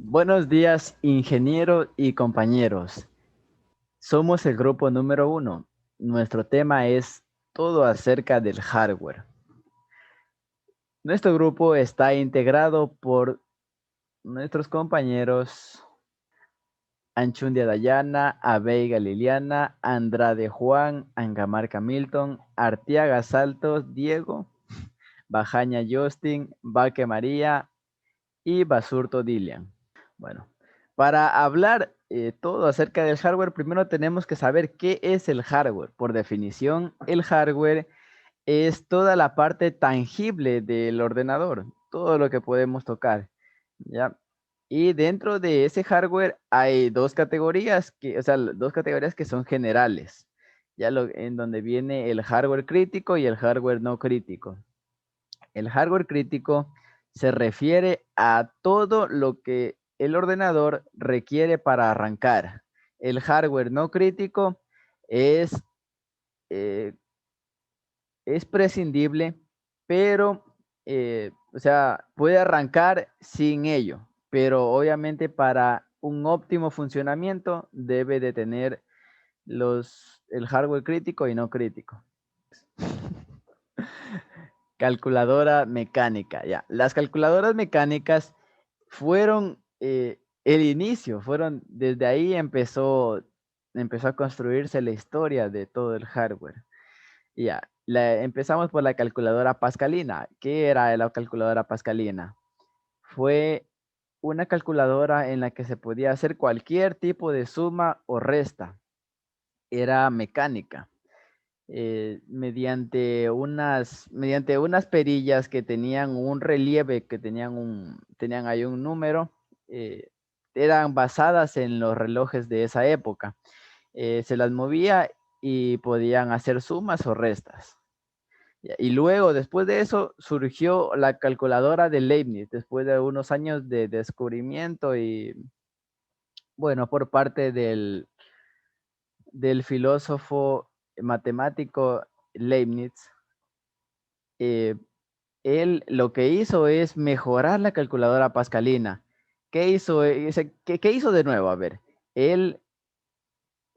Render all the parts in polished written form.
Buenos días, ingeniero y compañeros. Somos el grupo número 1. Nuestro tema es todo acerca del hardware. Nuestro grupo está integrado por nuestros compañeros Anchundia Dayana, Abeiga Liliana, Andrade Juan, Angamarca Milton, Artiaga Saltos Diego, Bajaña Justin, Baque María y Basurto Dilian. Bueno, para hablar todo acerca del hardware, primero tenemos que saber qué es el hardware. Por definición, el hardware es toda la parte tangible del ordenador, todo lo que podemos tocar, ¿ya? Y dentro de ese hardware hay dos categorías dos categorías que son generales, en donde viene el hardware crítico y el hardware no crítico. El hardware crítico se refiere a todo lo que el ordenador requiere para arrancar. El hardware no crítico es, eh, es prescindible, pero, puede arrancar sin ello. Pero obviamente para un óptimo funcionamiento debe de tener el hardware crítico y no crítico. Calculadora mecánica, ya. Las calculadoras mecánicas fueron el inicio, desde ahí empezó a construirse la historia de todo el hardware. Ya, empezamos por la calculadora pascalina. ¿Qué era la calculadora pascalina? Fue una calculadora en la que se podía hacer cualquier tipo de suma o resta. Era mecánica. Mediante unas perillas que tenían un relieve, tenían ahí un número, eh, eran basadas en los relojes de esa época. Se las movía y podían hacer sumas o restas. Y luego, después de eso, surgió la calculadora de Leibniz, después de unos años de descubrimiento y, bueno, por parte del filósofo matemático Leibniz. eh, Él lo que hizo es mejorar la calculadora pascalina. ¿Qué hizo? ¿Qué hizo de nuevo? A ver, él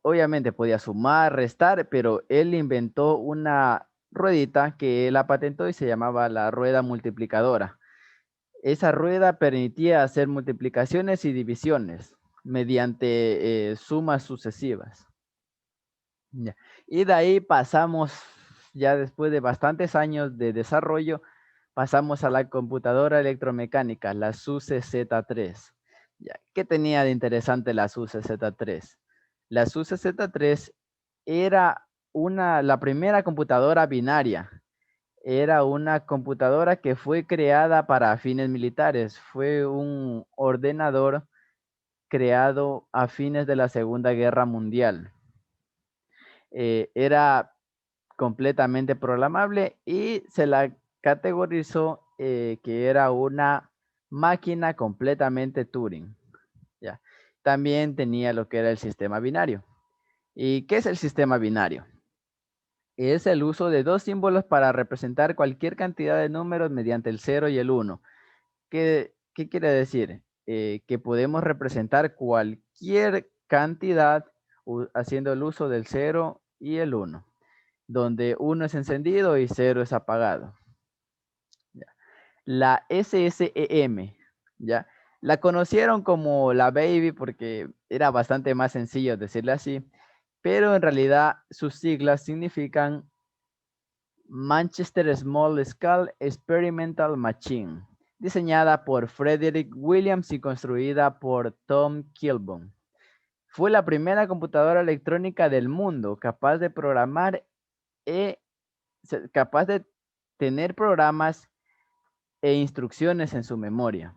obviamente podía sumar, restar, pero él inventó una ruedita que él la patentó y se llamaba la rueda multiplicadora. Esa rueda permitía hacer multiplicaciones y divisiones mediante sumas sucesivas. Ya. Y de ahí pasamos, ya después de bastantes años de desarrollo, pasamos a la computadora electromecánica, la SUSE Z3. Ya. ¿Qué tenía de interesante la SUSE Z3? La SUSE Z3 era la primera computadora binaria. Era una computadora que fue creada para fines militares. Fue un ordenador creado a fines de la Segunda Guerra Mundial. Era completamente programable y se la categorizó que era una máquina completamente Turing. ¿Ya? También tenía lo que era el sistema binario. ¿Y qué es el sistema binario? Es el uso de dos símbolos para representar cualquier cantidad de números mediante el 0 y el 1. ¿Qué quiere decir? Que podemos representar cualquier cantidad haciendo el uso del 0 y el 1, donde 1 es encendido y 0 es apagado. ¿Ya? La SSEM, ¿ya? La conocieron como la Baby porque era bastante más sencillo decirle así, pero en realidad sus siglas significan Manchester Small Scale Experimental Machine, diseñada por Frederick Williams y construida por Tom Kilburn. Fue la primera computadora electrónica del mundo capaz de programar e capaz de tener programas e instrucciones en su memoria.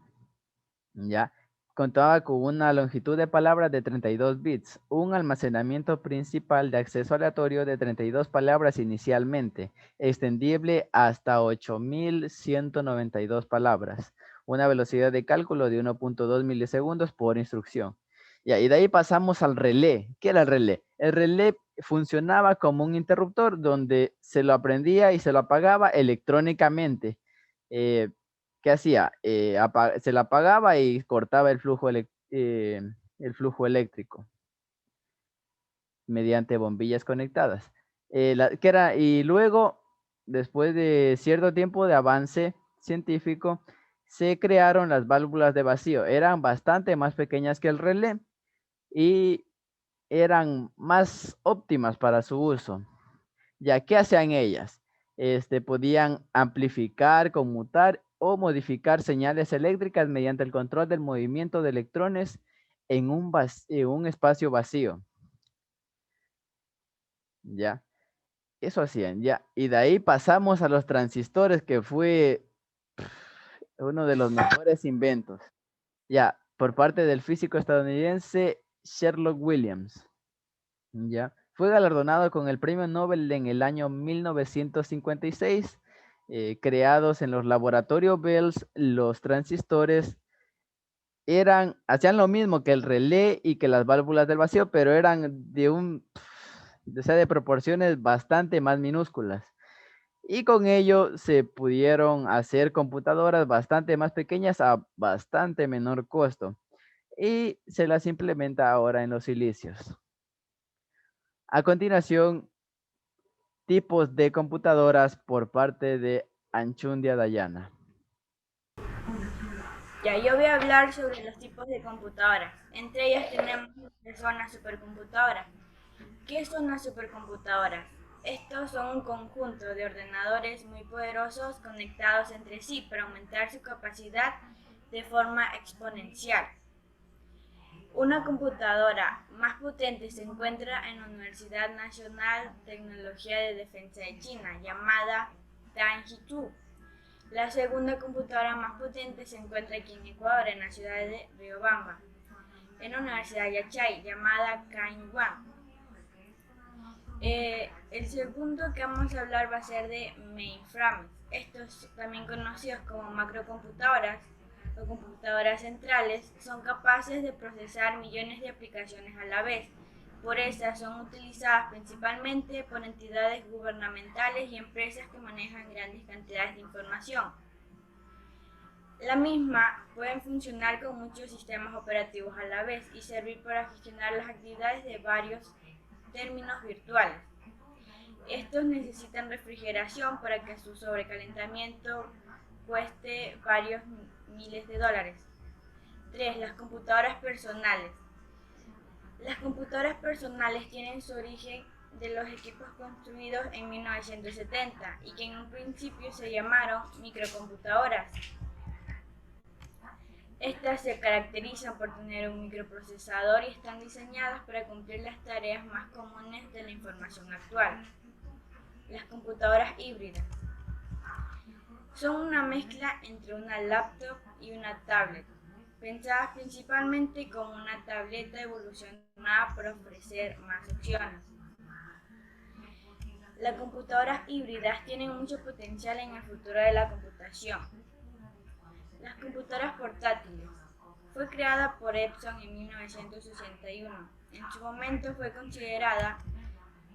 ¿Ya? Contaba con una longitud de palabras de 32 bits, un almacenamiento principal de acceso aleatorio de 32 palabras inicialmente, extendible hasta 8192 palabras, una velocidad de cálculo de 1.2 milisegundos por instrucción. Y de ahí pasamos al relé. ¿Qué era el relé? El relé funcionaba como un interruptor donde se lo aprendía y se lo apagaba electrónicamente. ¿qué hacía? Se la apagaba y cortaba el flujo eléctrico mediante bombillas conectadas. Y luego, después de cierto tiempo de avance científico, se crearon las válvulas de vacío. Eran bastante más pequeñas que el relé y eran más óptimas para su uso. Ya, ¿qué hacían ellas? Podían amplificar, conmutar o modificar señales eléctricas mediante el control del movimiento de electrones en un espacio vacío. Ya, eso hacían, ya. Y de ahí pasamos a los transistores, que fue uno de los mejores inventos. Ya, por parte del físico estadounidense Sherlock Williams. Ya, fue galardonado con el premio Nobel en el año 1956. Creados en los laboratorios Bells, los transistores hacían lo mismo que el relé y que las válvulas del vacío, pero eran de proporciones bastante más minúsculas. Y con ello se pudieron hacer computadoras bastante más pequeñas a bastante menor costo. Y se las implementa ahora en los silicios. A continuación, tipos de computadoras por parte de Anchundia Dayana. Ya, yo voy a hablar sobre los tipos de computadoras. Entre ellas tenemos lo que son las supercomputadoras. ¿Qué son las supercomputadoras? Estos son un conjunto de ordenadores muy poderosos conectados entre sí para aumentar su capacidad de forma exponencial. Una computadora más potente se encuentra en la Universidad Nacional de Tecnología de Defensa de China, llamada Danjitu. La segunda computadora más potente se encuentra aquí en Ecuador, en la ciudad de Riobamba, en la Universidad Yachay, llamada Cainguán. El segundo que vamos a hablar va a ser de mainframes. Estos, también conocidos como macrocomputadoras o computadoras centrales, son capaces de procesar millones de aplicaciones a la vez. Por estas son utilizadas principalmente por entidades gubernamentales y empresas que manejan grandes cantidades de información. La misma pueden funcionar con muchos sistemas operativos a la vez y servir para gestionar las actividades de varios términos virtuales. Estos necesitan refrigeración para que su sobrecalentamiento cueste varios miles de dólares. 3. Las computadoras personales. Las computadoras personales tienen su origen de los equipos construidos en 1970 y que en un principio se llamaron microcomputadoras. Estas se caracterizan por tener un microprocesador y están diseñadas para cumplir las tareas más comunes de la información actual. Las computadoras híbridas son una mezcla entre una laptop y una tablet, pensadas principalmente como una tableta evolucionada para ofrecer más opciones. Las computadoras híbridas tienen mucho potencial en el futuro de la computación. Las computadoras portátiles. Fue creada por Epson en 1961. En su momento fue considerada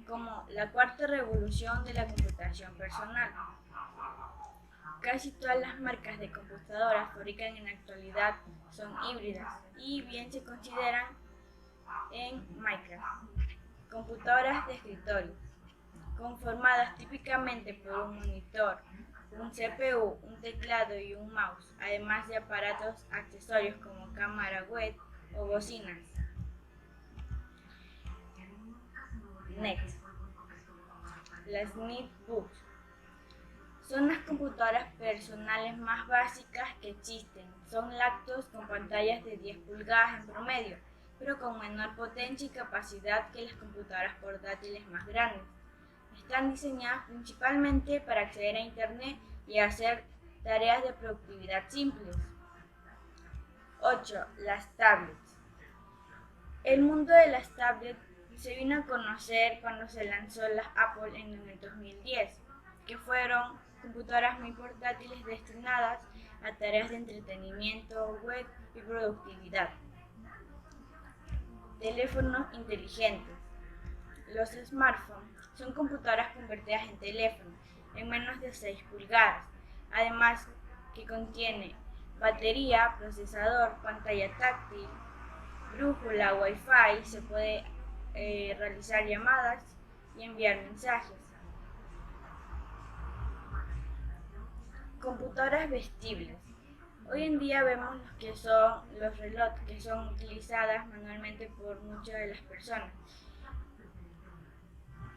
como la cuarta revolución de la computación personal. Casi todas las marcas de computadoras fabricadas en la actualidad son híbridas y bien se consideran en Minecraft. Computadoras de escritorio, conformadas típicamente por un monitor, un CPU, un teclado y un mouse, además de aparatos accesorios como cámara web o bocinas. Next. Las netbooks son las computadoras personales más básicas que existen. Son laptops con pantallas de 10 pulgadas en promedio, pero con menor potencia y capacidad que las computadoras portátiles más grandes. Están diseñadas principalmente para acceder a Internet y hacer tareas de productividad simples. 8. Las tablets. El mundo de las tablets se vino a conocer cuando se lanzó las Apple en el 2010, que fueron computadoras muy portátiles destinadas a tareas de entretenimiento, web y productividad. Teléfonos inteligentes. Los smartphones son computadoras convertidas en teléfonos en menos de 6 pulgadas. Además, que contiene batería, procesador, pantalla táctil, brújula, Wi-Fi, se puede realizar llamadas y enviar mensajes. Computadoras vestibles. Hoy en día vemos los que son los relojes, que son utilizadas manualmente por muchas de las personas.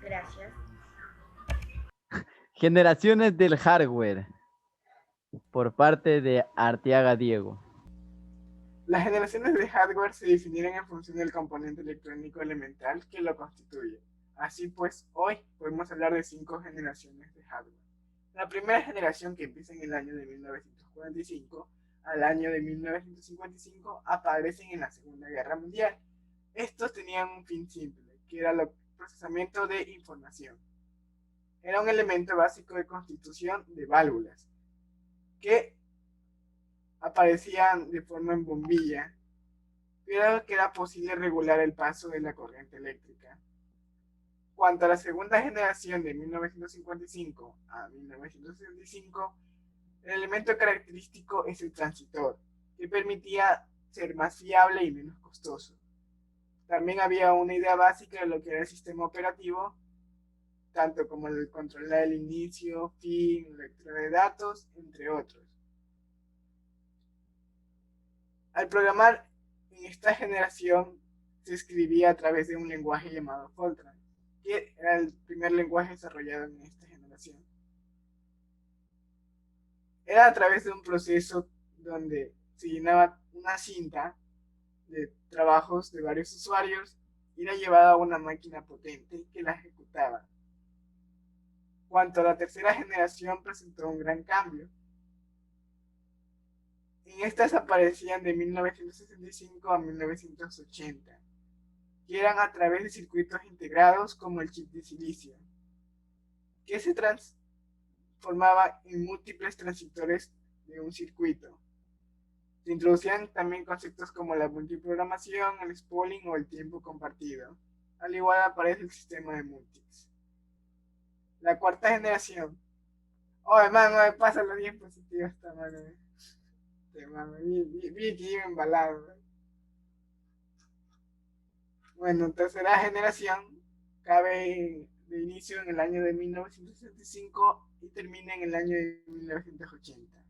Gracias. Generaciones del hardware, por parte de Arteaga Diego. Las generaciones de hardware se definieron en función del componente electrónico elemental que lo constituye. Así pues, hoy podemos hablar de 5 generaciones de hardware. La primera generación, que empieza en el año de 1945 al año de 1955, aparecen en la Segunda Guerra Mundial. Estos tenían un fin simple, que era el procesamiento de información. Era un elemento básico de constitución de válvulas, que aparecían de forma en bombilla, pero que era posible regular el paso de la corriente eléctrica. Cuanto a la segunda generación de 1955 a 1965, el elemento característico es el transistor, que permitía ser más fiable y menos costoso. También había una idea básica de lo que era el sistema operativo, tanto como el controlar el inicio, fin, lectura de datos, entre otros. Al programar en esta generación se escribía a través de un lenguaje llamado Fortran, que era el primer lenguaje desarrollado en esta generación. Era a través de un proceso donde se llenaba una cinta de trabajos de varios usuarios y era llevada a una máquina potente que la ejecutaba. Cuanto a la tercera generación, presentó un gran cambio. En estas aparecían de 1965 a 1980, que eran a través de circuitos integrados como el chip de silicio, que se transformaba en múltiples transistores de un circuito. Se introducían también conceptos como la multiprogramación, el spooling o el tiempo compartido. Al igual aparece el sistema de multis. La cuarta generación. Oh, hermano, me pasa los diapositivos esta mano. Vi que iba embalado. Bueno, tercera generación cabe de inicio en el año de 1965 y termina en el año de 1980.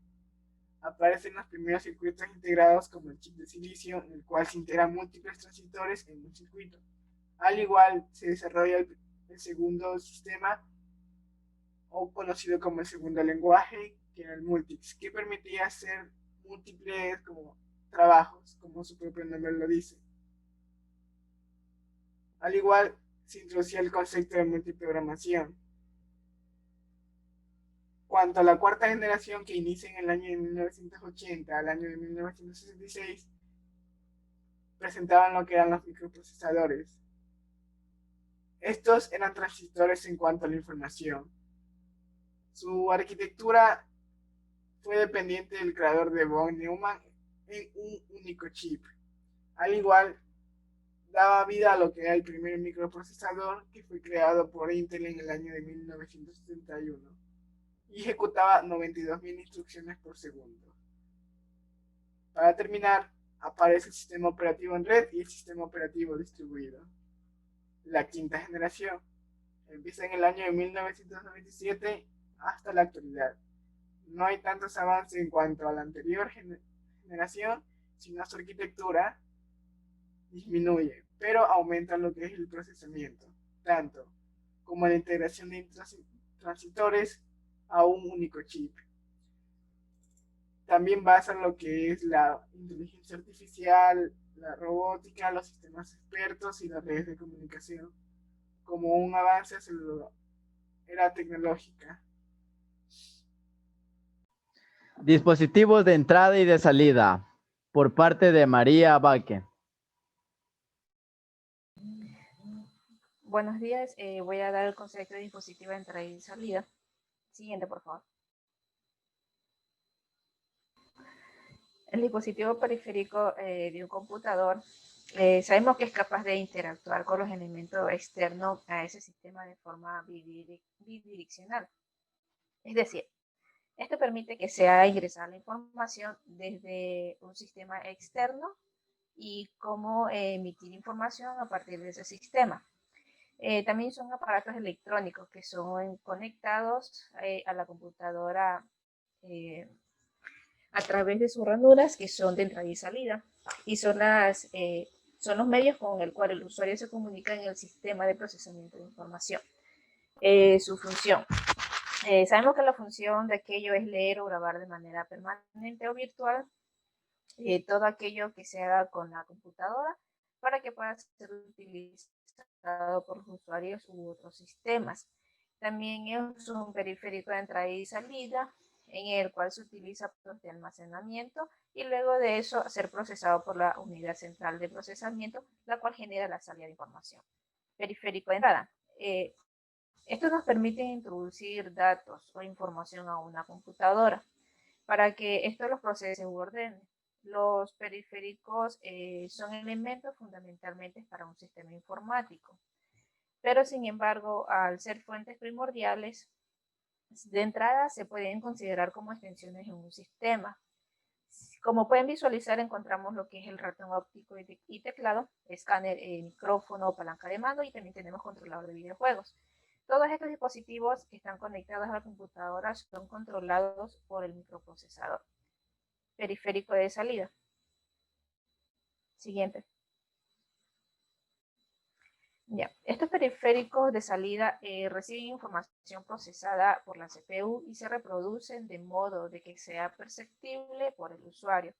Aparecen los primeros circuitos integrados como el chip de silicio, en el cual se integran múltiples transistores en un circuito. Al igual se desarrolla el segundo sistema, o conocido como el segundo lenguaje, que era el multix, que permitía hacer múltiples trabajos, como su propio nombre lo dice. Al igual se introducía el concepto de multiprogramación. Cuanto a la cuarta generación, que inicia en el año de 1980 al año de 1966, presentaban lo que eran los microprocesadores. Estos eran transistores en cuanto a la información. Su arquitectura fue dependiente del creador de von Neumann en un único chip. Al igual, daba vida a lo que era el primer microprocesador, que fue creado por Intel en el año de 1971 y ejecutaba 92.000 instrucciones por segundo. Para terminar, aparece el sistema operativo en red y el sistema operativo distribuido. La quinta generación empieza en el año de 1997 hasta la actualidad. No hay tantos avances en cuanto a la anterior generación, sino su arquitectura disminuye, pero aumenta lo que es el procesamiento, tanto como la integración de transistores a un único chip. También basa lo que es la inteligencia artificial, la robótica, los sistemas expertos y las redes de comunicación, como un avance hacia la era tecnológica. Dispositivos de entrada y de salida, por parte de María Baque. Buenos días, voy a dar el concepto de dispositivo de entrada y salida. Siguiente, por favor. El dispositivo periférico de un computador sabemos que es capaz de interactuar con los elementos externos a ese sistema de forma bidireccional. Es decir, Esto permite que sea ingresar la información desde un sistema externo y cómo emitir información a partir de ese sistema. También son aparatos electrónicos que son conectados a la computadora eh, a través de sus ranuras que son de entrada y salida y son los medios con el cual el usuario se comunica en el sistema de procesamiento de información. Su función. Sabemos que la función de aquello es leer o grabar de manera permanente o virtual todo aquello que se haga con la computadora para que pueda ser utilizado por los usuarios u otros sistemas. También es un periférico de entrada y salida en el cual se utiliza de almacenamiento y luego de eso ser procesado por la unidad central de procesamiento, la cual genera la salida de información. Periférico de entrada. Esto nos permite introducir datos o información a una computadora para que esto los procese u ordene. Los periféricos son elementos fundamentalmente para un sistema informático, pero sin embargo, al ser fuentes primordiales, de entrada se pueden considerar como extensiones en un sistema. Como pueden visualizar, encontramos lo que es el ratón óptico y teclado, escáner, micrófono, palanca de mando y también tenemos controlador de videojuegos. Todos estos dispositivos que están conectados a la computadora son controlados por el microprocesador. Periférico de salida. Siguiente. Ya. Estos periféricos de salida reciben información procesada por la CPU y se reproducen de modo de que sea perceptible por el usuario.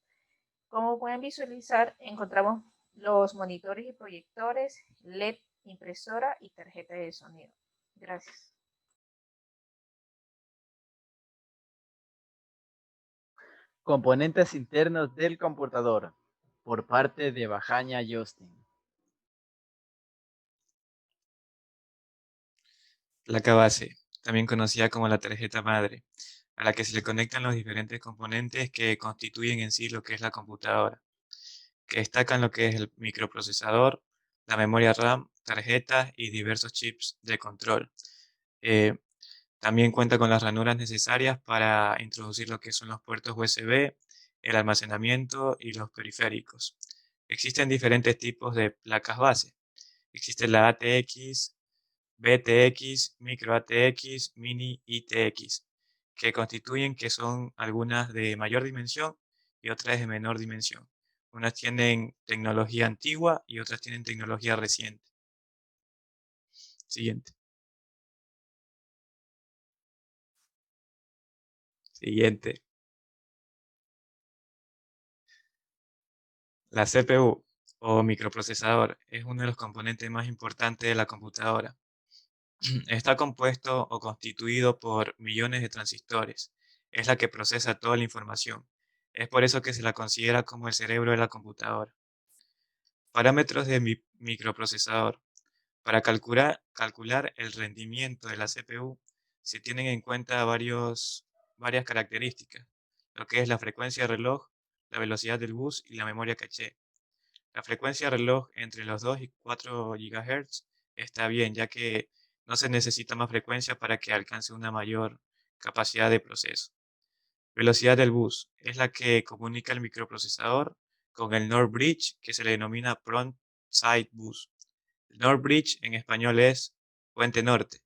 Como pueden visualizar, encontramos los monitores y proyectores, LED, impresora y tarjeta de sonido. Gracias. Componentes internos del computador, por parte de Bajaña Justin. Placa base, también conocida como la tarjeta madre, a la que se le conectan los diferentes componentes que constituyen en sí lo que es la computadora, que destacan lo que es el microprocesador, la memoria RAM, tarjetas y diversos chips de control. También cuenta con las ranuras necesarias para introducir lo que son los puertos USB, el almacenamiento y los periféricos. Existen diferentes tipos de placas base. Existe la ATX, BTX, Micro ATX, Mini ITX, que constituyen que son algunas de mayor dimensión y otras de menor dimensión. Unas tienen tecnología antigua y otras tienen tecnología reciente. Siguiente. Siguiente. La CPU o microprocesador es uno de los componentes más importantes de la computadora. Está compuesto o constituido por millones de transistores. Es la que procesa toda la información. Es por eso que se la considera como el cerebro de la computadora. Parámetros de microprocesador. Para calcular el rendimiento de la CPU se tienen en cuenta varias características, lo que es la frecuencia de reloj, la velocidad del bus y la memoria caché. La frecuencia de reloj entre los 2 y 4 GHz está bien, ya que no se necesita más frecuencia para que alcance una mayor capacidad de proceso. Velocidad del bus es la que comunica el microprocesador con el NOR bridge, que se le denomina Front Side Bus. El NOR bridge en español es Puente Norte.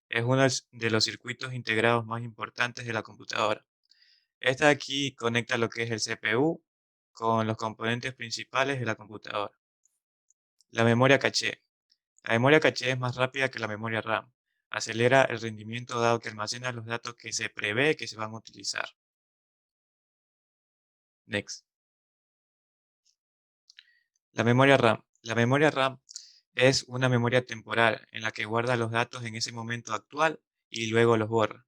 Es uno de los circuitos integrados más importantes de la computadora. Esta aquí conecta lo que es el CPU con los componentes principales de la computadora. La memoria caché. La memoria caché es más rápida que la memoria RAM. Acelera el rendimiento dado que almacena los datos que se prevé que se van a utilizar. Next. La memoria RAM. La memoria RAM es una memoria temporal en la que guarda los datos en ese momento actual y luego los borra.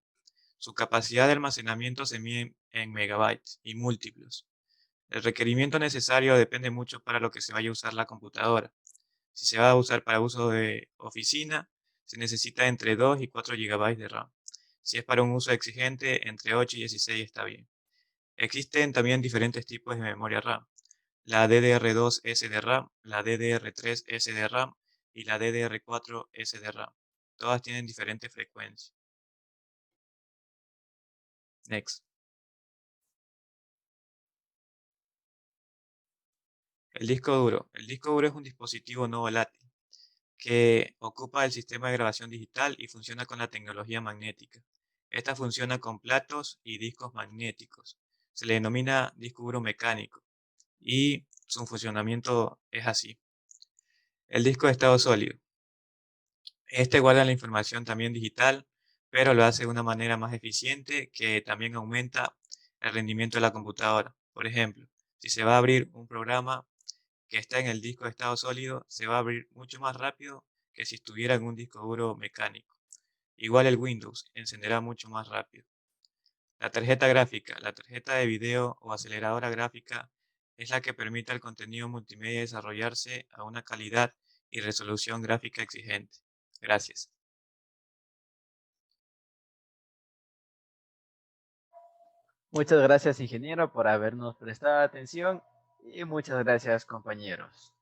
Su capacidad de almacenamiento se mide en megabytes y múltiplos. El requerimiento necesario depende mucho para lo que se vaya a usar la computadora. Si se va a usar para uso de oficina, se necesita entre 2 y 4 GB de RAM. Si es para un uso exigente, entre 8 y 16 está bien. Existen también diferentes tipos de memoria RAM. La DDR2 SDRAM, la DDR3 SDRAM y la DDR4 SDRAM. Todas tienen diferentes frecuencias. Next. El disco duro. El disco duro es un dispositivo no volátil que ocupa el sistema de grabación digital y funciona con la tecnología magnética. Esta funciona con platos y discos magnéticos. Se le denomina disco duro mecánico y su funcionamiento es así. El disco de estado sólido. Este guarda la información también digital, pero lo hace de una manera más eficiente que también aumenta el rendimiento de la computadora. Por ejemplo, si se va a abrir un programa que está en el disco de estado sólido, se va a abrir mucho más rápido que si estuviera en un disco duro mecánico. Igual el Windows encenderá mucho más rápido. La tarjeta gráfica. La tarjeta de video o aceleradora gráfica es la que permite al contenido multimedia desarrollarse a una calidad y resolución gráfica exigente. Gracias. Muchas gracias, ingeniero, por habernos prestado atención y muchas gracias, compañeros.